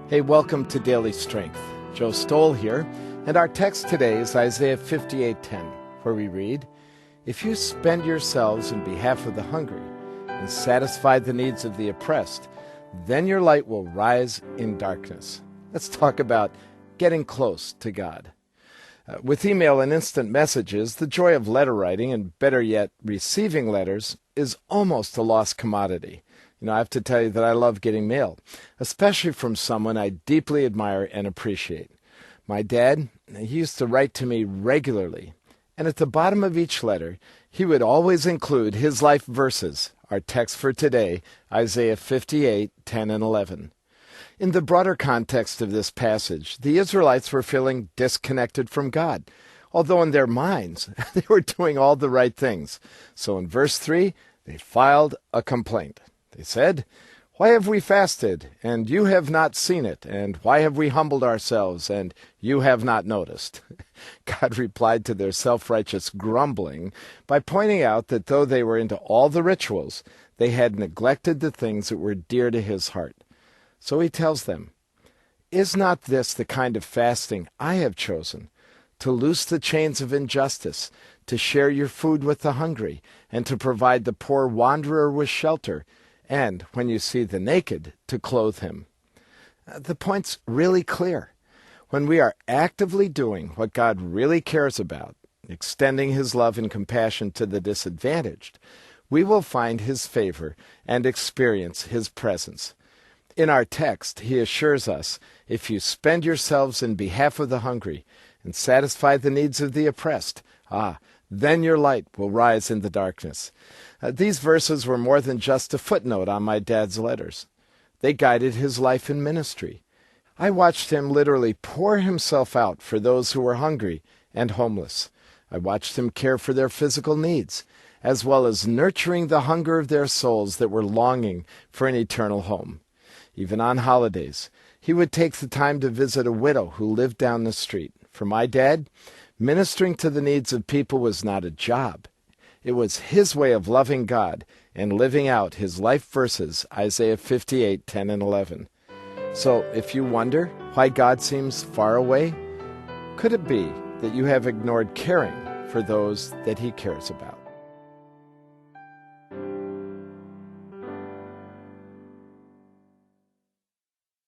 Hey, welcome to Daily Strength. Joe Stowell here, and our text today is Isaiah 58:10, where we read, "If you spend yourselves in behalf of the hungry and satisfy the needs of the oppressed, then your light will rise in darkness." Let's talk about getting close to God. With email and instant messages, the joy of letter writing, and better yet, receiving letters, is almost a lost commodity. I have to tell you that I love getting mail, especially from someone I deeply admire and appreciate. My dad, he used to write to me regularly, and at the bottom of each letter, he would always include his life verses. Our text for today, Isaiah 58:10 and 11. In the broader context of this passage, the Israelites were feeling disconnected from God, although in their minds, they were doing all the right things. So in verse 3, they filed a complaint. They said, "Why have we fasted, and you have not seen it? And why have we humbled ourselves, and you have not noticed?" God replied to their self-righteous grumbling by pointing out that though they were into all the rituals, they had neglected the things that were dear to his heart. So he tells them, "Is not this the kind of fasting I have chosen? To loose the chains of injustice, to share your food with the hungry, and to provide the poor wanderer with shelter, and, when you see the naked, to clothe him." The point's really clear. When we are actively doing what God really cares about, extending his love and compassion to the disadvantaged, we will find his favor and experience his presence. In our text, he assures us, "If you spend yourselves in behalf of the hungry and satisfy the needs of the oppressed, then your light will rise in the darkness." These verses were more than just a footnote on my dad's letters. They guided his life and ministry. I watched him literally pour himself out for those who were hungry and homeless. I watched him care for their physical needs, as well as nurturing the hunger of their souls that were longing for an eternal home. Even on holidays, he would take the time to visit a widow who lived down the street. For my dad, ministering to the needs of people was not a job. It was his way of loving God and living out his life verses, Isaiah 58:10 and 11. So if you wonder why God seems far away, could it be that you have ignored caring for those that he cares about?